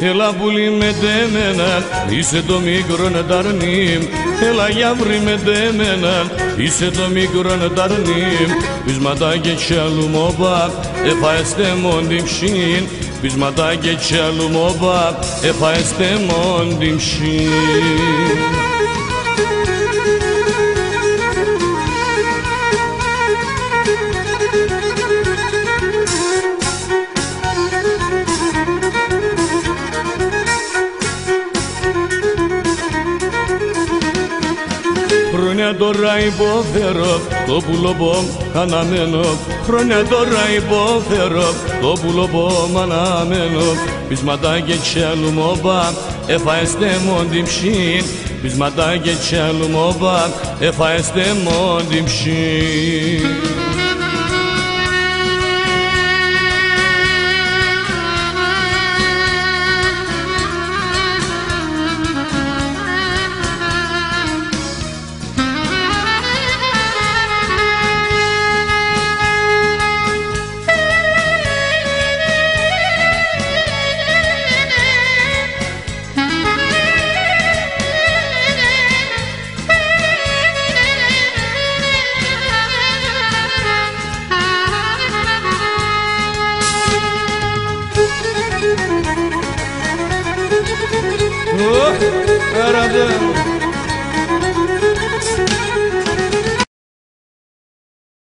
Έλα πουλί με τέμενα, είσαι το μικρό νεταρνίμ. Έλα γιαύρι με τέμενα, είσαι το μικρό νεταρνίμ. Πείσματα και τσιαλού μόπα, εφαέστε μόντι ψήν. Πείσματα και τσιαλού μόπα, εφαέστε μόντι ψήν. Χρόνια τώρα υποφέρω, το πουλοπό αναμένω. Χρόνια τώρα υποφέρω, το πουλοπό αναμένω. Πείσματα και τσιαλού μόπα, εφαέστε μόντι ψήν. Πείσματα και τσιαλού μόπα, εφαέστε μόντι ψήν. Oh,